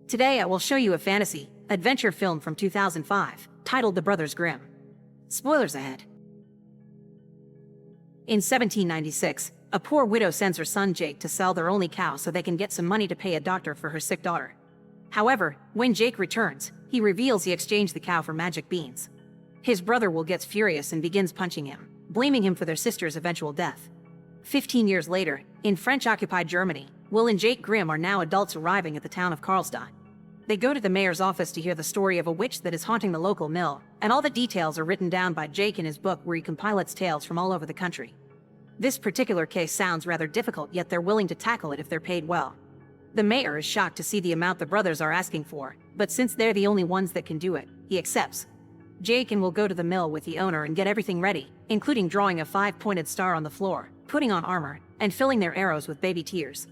Today I will show you a fantasy, adventure film from 2005, titled The Brothers Grimm. Spoilers ahead. In 1796, a poor widow sends her son Jake to sell their only cow so they can get some money to pay a doctor for her sick daughter. However, when Jake returns, he reveals he exchanged the cow for magic beans. His brother Will gets furious and begins punching him, blaming him for their sister's eventual death. 15 years later, in French-occupied Germany, Will and Jake Grimm are now adults arriving at the town of Karlstadt. They go to the mayor's office to hear the story of a witch that is haunting the local mill, and all the details are written down by Jake in his book where he compiles tales from all over the country. This particular case sounds rather difficult, yet they're willing to tackle it if they're paid well. The mayor is shocked to see the amount the brothers are asking for, but since they're the only ones that can do it, he accepts. Jake and Will go to the mill with the owner and get everything ready, including drawing a 5-pointed star on the floor, putting on armor, and filling their arrows with baby tears.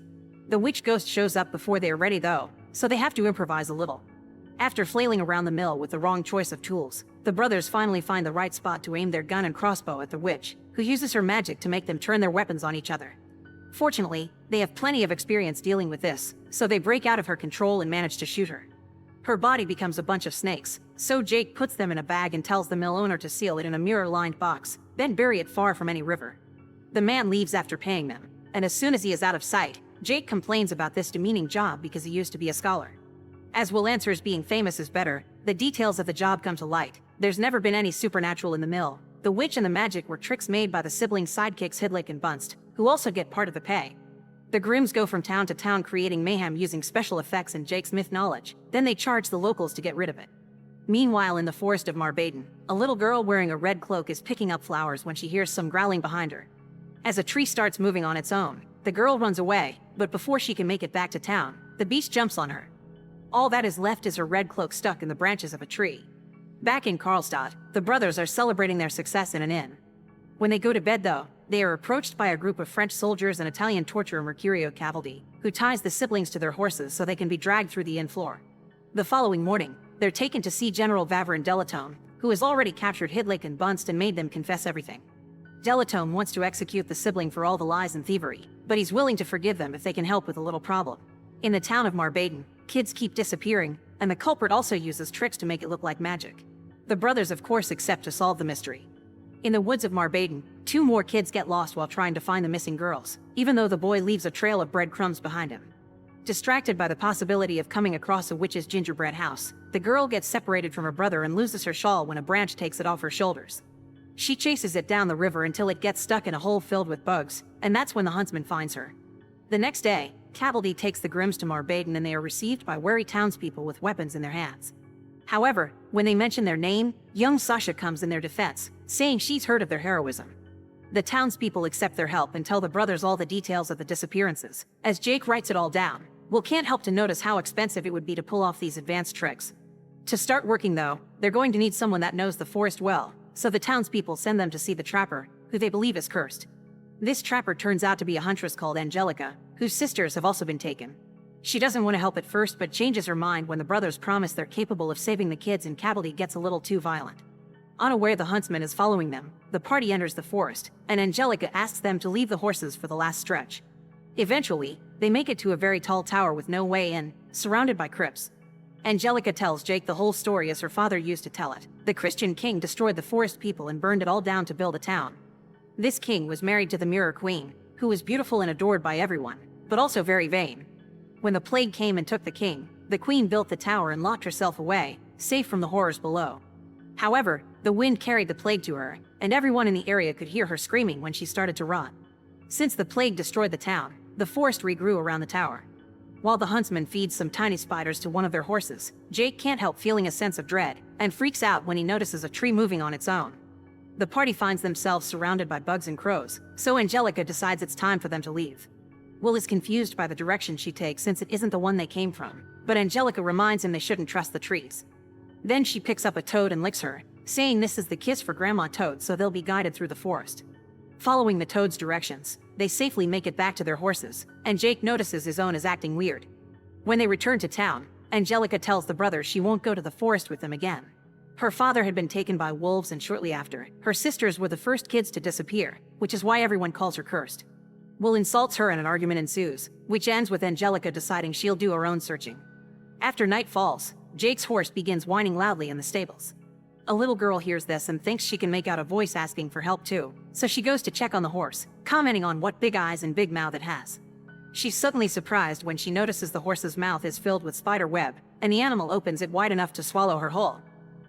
The witch ghost shows up before they are ready though, so they have to improvise a little. After flailing around the mill with the wrong choice of tools, the brothers finally find the right spot to aim their gun and crossbow at the witch, who uses her magic to make them turn their weapons on each other. Fortunately, they have plenty of experience dealing with this, so they break out of her control and manage to shoot her. Her body becomes a bunch of snakes, so Jake puts them in a bag and tells the mill owner to seal it in a mirror-lined box, then bury it far from any river. The man leaves after paying them, and as soon as he is out of sight, Jake complains about this demeaning job because he used to be a scholar. As Will answers being famous is better, the details of the job come to light. There's never been any supernatural in the mill. The witch and the magic were tricks made by the sibling sidekicks Hidlik and Bunst, who also get part of the pay. The Grimms go from town to town creating mayhem using special effects and Jake's myth knowledge, then they charge the locals to get rid of it. Meanwhile, in the forest of Marbaden, a little girl wearing a red cloak is picking up flowers when she hears some growling behind her. As a tree starts moving on its own, the girl runs away, but before she can make it back to town, the beast jumps on her. All that is left is her red cloak stuck in the branches of a tree. Back in Karlstadt, the brothers are celebrating their success in an inn. When they go to bed though, they are approached by a group of French soldiers and Italian torturer Mercurio cavalry, who ties the siblings to their horses so they can be dragged through the inn floor. The following morning, they're taken to see General Vavarin Delatone, who has already captured Hidlik and Bunst and made them confess everything. Delatone wants to execute the sibling for all the lies and thievery, but he's willing to forgive them if they can help with a little problem. In the town of Marbaden, kids keep disappearing, and the culprit also uses tricks to make it look like magic. The brothers of course accept to solve the mystery. In the woods of Marbaden, 2 more kids get lost while trying to find the missing girls, even though the boy leaves a trail of breadcrumbs behind him. Distracted by the possibility of coming across a witch's gingerbread house, the girl gets separated from her brother and loses her shawl when a branch takes it off her shoulders. She chases it down the river until it gets stuck in a hole filled with bugs, and that's when the huntsman finds her. The next day, cavalry takes the Grimms to Marbaden and they are received by wary townspeople with weapons in their hands. However, when they mention their name, young Sasha comes in their defense, saying she's heard of their heroism. The townspeople accept their help and tell the brothers all the details of the disappearances. As Jake writes it all down, Will can't help to notice how expensive it would be to pull off these advanced tricks. To start working though, they're going to need someone that knows the forest well, so the townspeople send them to see the trapper, who they believe is cursed. This trapper turns out to be a huntress called Angelica, whose sisters have also been taken. She doesn't want to help at first but changes her mind when the brothers promise they're capable of saving the kids and cavalry gets a little too violent. Unaware the huntsman is following them, the party enters the forest, and Angelica asks them to leave the horses for the last stretch. Eventually, they make it to a very tall tower with no way in, surrounded by crypts. Angelica tells Jake the whole story as her father used to tell it. The Christian king destroyed the forest people and burned it all down to build a town. This king was married to the Mirror Queen, who was beautiful and adored by everyone, but also very vain. When the plague came and took the king, the queen built the tower and locked herself away, safe from the horrors below. However, the wind carried the plague to her, and everyone in the area could hear her screaming when she started to rot. Since the plague destroyed the town, the forest regrew around the tower. While the huntsman feeds some tiny spiders to one of their horses, Jake can't help feeling a sense of dread, and freaks out when he notices a tree moving on its own. The party finds themselves surrounded by bugs and crows, so Angelica decides it's time for them to leave. Will is confused by the direction she takes since it isn't the one they came from, but Angelica reminds him they shouldn't trust the trees. Then she picks up a toad and licks her, saying this is the kiss for Grandma Toad so they'll be guided through the forest. Following the toad's directions, they safely make it back to their horses, and Jake notices his own is acting weird. When they return to town, Angelica tells the brothers she won't go to the forest with them again. Her father had been taken by wolves and shortly after, her sisters were the first kids to disappear, which is why everyone calls her cursed. Will insults her and an argument ensues, which ends with Angelica deciding she'll do her own searching. After night falls, Jake's horse begins whining loudly in the stables. A little girl hears this and thinks she can make out a voice asking for help too, so she goes to check on the horse, commenting on what big eyes and big mouth it has. She's suddenly surprised when she notices the horse's mouth is filled with spider web, and the animal opens it wide enough to swallow her whole.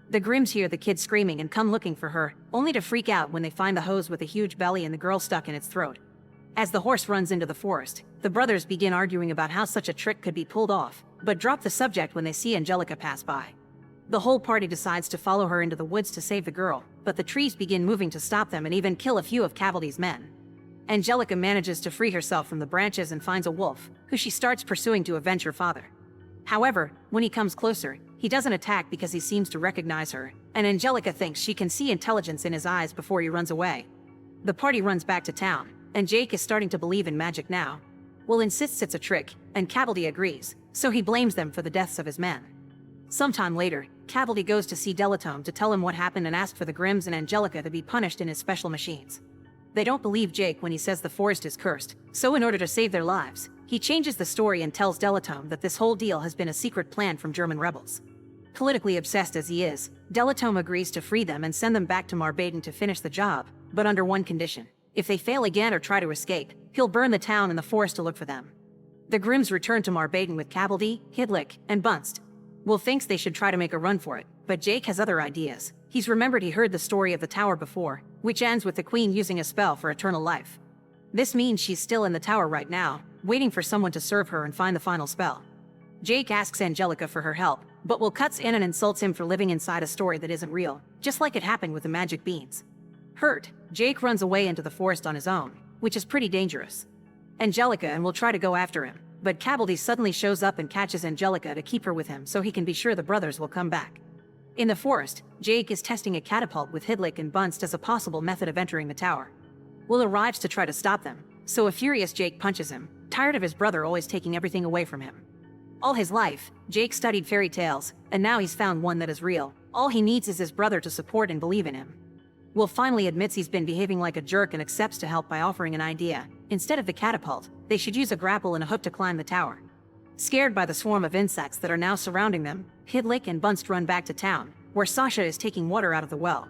The Grimms hear the kid screaming and come looking for her, only to freak out when they find the hose with a huge belly and the girl stuck in its throat. As the horse runs into the forest, the brothers begin arguing about how such a trick could be pulled off, but drop the subject when they see Angelica pass by. The whole party decides to follow her into the woods to save the girl, but the trees begin moving to stop them and even kill a few of Cavaldy's men. Angelica manages to free herself from the branches and finds a wolf, who she starts pursuing to avenge her father. However, when he comes closer, he doesn't attack because he seems to recognize her, and Angelica thinks she can see intelligence in his eyes before he runs away. The party runs back to town, and Jake is starting to believe in magic now. Will insists it's a trick, and Cavaldy agrees, so he blames them for the deaths of his men. Sometime later, Cavaldy goes to see Delatome to tell him what happened and ask for the Grimms and Angelica to be punished in his special machines. They don't believe Jake when he says the forest is cursed, so in order to save their lives, he changes the story and tells Delatome that this whole deal has been a secret plan from German rebels. Politically obsessed as he is, Delatome agrees to free them and send them back to Marbaden to finish the job, but under one condition. If they fail again or try to escape, he'll burn the town and the forest to look for them. The Grimms return to Marbaden with Cavaldy, Hidlik, and Bunst. Will thinks they should try to make a run for it, but Jake has other ideas. He's remembered he heard the story of the tower before, which ends with the queen using a spell for eternal life. This means she's still in the tower right now, waiting for someone to serve her and find the final spell. Jake asks Angelica for her help, but Will cuts in and insults him for living inside a story that isn't real, just like it happened with the magic beans. Hurt, Jake runs away into the forest on his own, which is pretty dangerous. Angelica and Will try to go after him, but Cavaldy suddenly shows up and catches Angelica to keep her with him so he can be sure the brothers will come back. In the forest, Jake is testing a catapult with Hidlik and Bunst as a possible method of entering the tower. Will arrives to try to stop them, so a furious Jake punches him, tired of his brother always taking everything away from him. All his life, Jake studied fairy tales, and now he's found one that is real. All he needs is his brother to support and believe in him. Will finally admits he's been behaving like a jerk and accepts to help by offering an idea. Instead of the catapult, they should use a grapple and a hook to climb the tower. Scared by the swarm of insects that are now surrounding them, Hidlik and Bunst run back to town, where Sasha is taking water out of the well.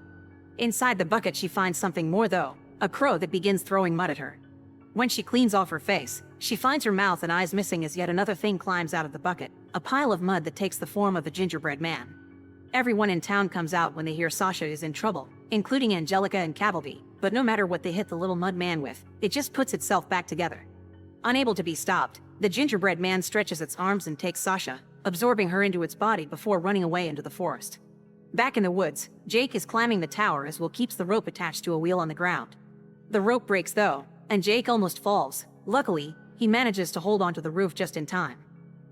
Inside the bucket she finds something more though, a crow that begins throwing mud at her. When she cleans off her face, she finds her mouth and eyes missing as yet another thing climbs out of the bucket, a pile of mud that takes the form of the gingerbread man. Everyone in town comes out when they hear Sasha is in trouble, including Angelica and Cavaldy, but no matter what they hit the little mud man with, it just puts itself back together. Unable to be stopped, the gingerbread man stretches its arms and takes Sasha, absorbing her into its body before running away into the forest. Back in the woods, Jake is climbing the tower as Will keeps the rope attached to a wheel on the ground. The rope breaks though, and Jake almost falls. Luckily, he manages to hold onto the roof just in time.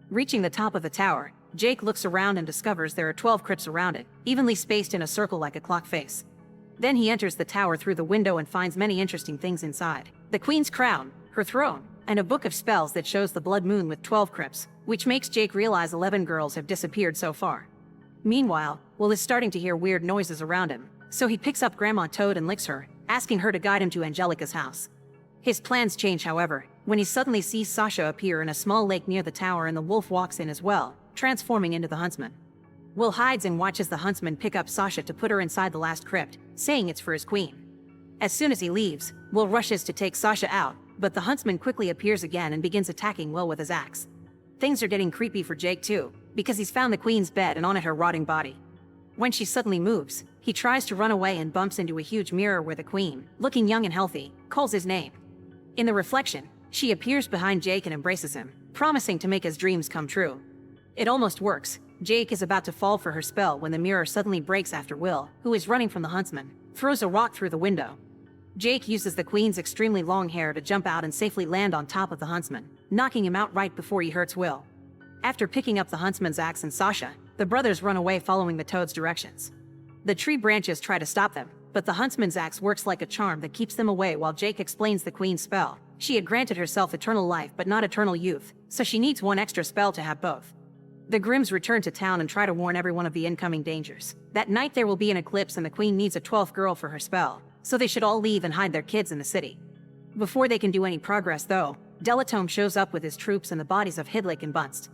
Reaching the top of the tower, Jake looks around and discovers there are 12 crypts around it, evenly spaced in a circle like a clock face. Then he enters the tower through the window and finds many interesting things inside. The queen's crown, her throne, and a book of spells that shows the blood moon with 12 crypts, which makes Jake realize 11 girls have disappeared so far. Meanwhile, Will is starting to hear weird noises around him, so he picks up Grandma Toad and licks her, asking her to guide him to Angelica's house. His plans change however, when he suddenly sees Sasha appear in a small lake near the tower and the wolf walks in as well, transforming into the huntsman. Will hides and watches the huntsman pick up Sasha to put her inside the last crypt, saying it's for his queen. As soon as he leaves, Will rushes to take Sasha out, but the huntsman quickly appears again and begins attacking Will with his axe. Things are getting creepy for Jake too, because he's found the queen's bed and on it her rotting body. When she suddenly moves, he tries to run away and bumps into a huge mirror where the queen, looking young and healthy, calls his name. In the reflection, she appears behind Jake and embraces him, promising to make his dreams come true. It almost works. Jake is about to fall for her spell when the mirror suddenly breaks after Will, who is running from the huntsman, throws a rock through the window. Jake uses the queen's extremely long hair to jump out and safely land on top of the huntsman, knocking him out right before he hurts Will. After picking up the huntsman's axe and Sasha, the brothers run away following the toad's directions. The tree branches try to stop them, but the huntsman's axe works like a charm that keeps them away while Jake explains the queen's spell. She had granted herself eternal life but not eternal youth, so she needs one extra spell to have both. The Grimms return to town and try to warn everyone of the incoming dangers. That night there will be an eclipse and the queen needs a 12th girl for her spell, so they should all leave and hide their kids in the city. Before they can do any progress though, Delatome shows up with his troops and the bodies of Hidlik and Bunst.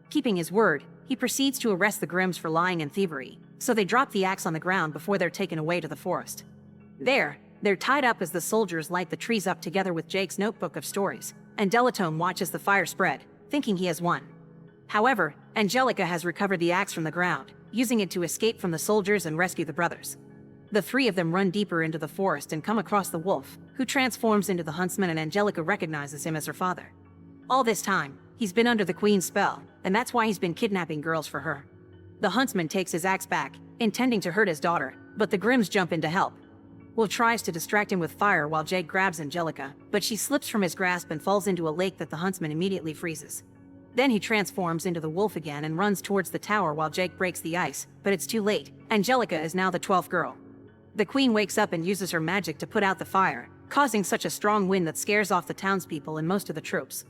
Keeping his word, he proceeds to arrest the Grimms for lying and thievery, so they drop the axe on the ground before they're taken away to the forest. There, they're tied up as the soldiers light the trees up together with Jake's notebook of stories, and Delatome watches the fire spread, thinking he has won. However, Angelica has recovered the axe from the ground, using it to escape from the soldiers and rescue the brothers. The three of them run deeper into the forest and come across the wolf, who transforms into the huntsman, and Angelica recognizes him as her father. All this time, he's been under the queen's spell, and that's why he's been kidnapping girls for her. The huntsman takes his axe back, intending to hurt his daughter, but the Grimms jump in to help. Will tries to distract him with fire while Jake grabs Angelica, but she slips from his grasp and falls into a lake that the huntsman immediately freezes. Then he transforms into the wolf again and runs towards the tower while Jake breaks the ice, but it's too late. Angelica is now the 12th girl. The queen wakes up and uses her magic to put out the fire, causing such a strong wind that scares off the townspeople and most of the troops.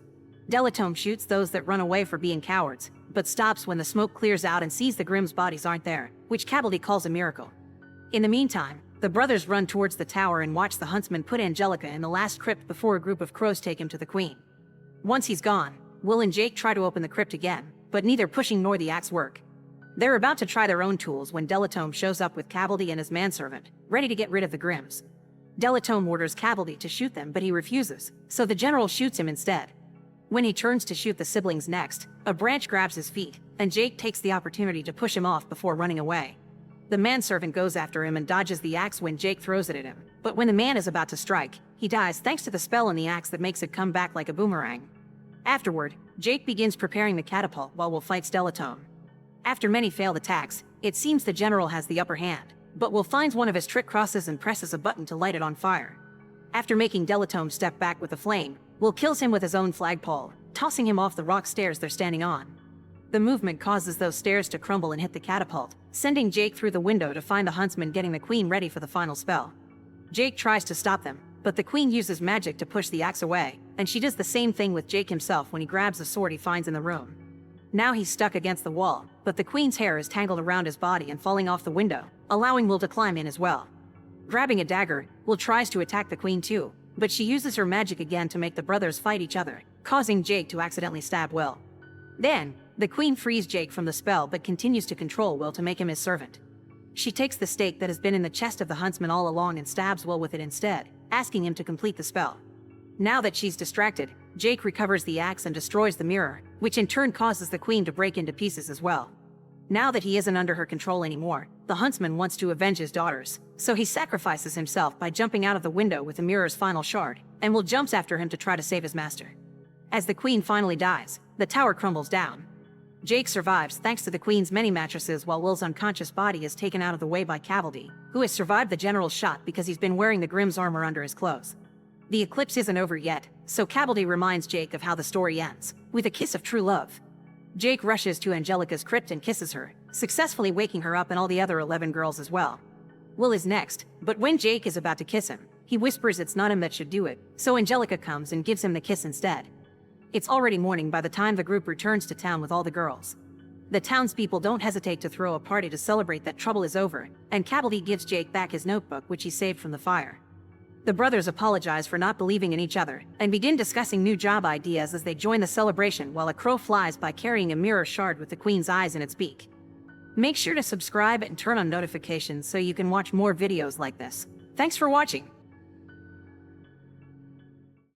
Delatome shoots those that run away for being cowards, but stops when the smoke clears out and sees the Grimms' bodies aren't there, which Cabaldi calls a miracle. In the meantime, the brothers run towards the tower and watch the huntsman put Angelica in the last crypt before a group of crows take him to the queen. Once he's gone, Will and Jake try to open the crypt again, but neither pushing nor the axe work. They're about to try their own tools when Delatome shows up with Cabaldi and his manservant, ready to get rid of the Grimms. Delatome orders Cabaldi to shoot them, but he refuses, so the general shoots him instead. When he turns to shoot the siblings next, a branch grabs his feet, and Jake takes the opportunity to push him off before running away. The manservant goes after him and dodges the axe when Jake throws it at him, but when the man is about to strike, he dies thanks to the spell on the axe that makes it come back like a boomerang. Afterward, Jake begins preparing the catapult while Will fights Delatome. After many failed attacks, it seems the general has the upper hand, but Will finds one of his trick crosses and presses a button to light it on fire. After making Delatome step back with the flame, Will kills him with his own flagpole, tossing him off the rock stairs they're standing on. The movement causes those stairs to crumble and hit the catapult, sending Jake through the window to find the huntsman getting the queen ready for the final spell. Jake tries to stop them, but the queen uses magic to push the axe away, and she does the same thing with Jake himself when he grabs the sword he finds in the room. Now he's stuck against the wall, but the queen's hair is tangled around his body and falling off the window, allowing Will to climb in as well. Grabbing a dagger, Will tries to attack the queen too, but she uses her magic again to make the brothers fight each other, causing Jake to accidentally stab Will. Then, the queen frees Jake from the spell but continues to control Will to make him his servant. She takes the stake that has been in the chest of the huntsman all along and stabs Will with it instead, asking him to complete the spell. Now that she's distracted, Jake recovers the axe and destroys the mirror, which in turn causes the queen to break into pieces as well. Now that he isn't under her control anymore, the huntsman wants to avenge his daughters, so he sacrifices himself by jumping out of the window with the mirror's final shard, and Will jumps after him to try to save his master. As the queen finally dies, the tower crumbles down. Jake survives thanks to the queen's many mattresses while Will's unconscious body is taken out of the way by Cabaldi, who has survived the general's shot because he's been wearing the Grimm's armor under his clothes. The eclipse isn't over yet, so Cabaldi reminds Jake of how the story ends, with a kiss of true love. Jake rushes to Angelica's crypt and kisses her, successfully waking her up and all the other 11 girls as well. Will is next, but when Jake is about to kiss him, he whispers it's not him that should do it, so Angelica comes and gives him the kiss instead. It's already morning by the time the group returns to town with all the girls. The townspeople don't hesitate to throw a party to celebrate that trouble is over, and Cabaldi gives Jake back his notebook which he saved from the fire. The brothers apologize for not believing in each other, and begin discussing new job ideas as they join the celebration while a crow flies by carrying a mirror shard with the queen's eyes in its beak. Make sure to subscribe and turn on notifications so you can watch more videos like this. Thanks for watching!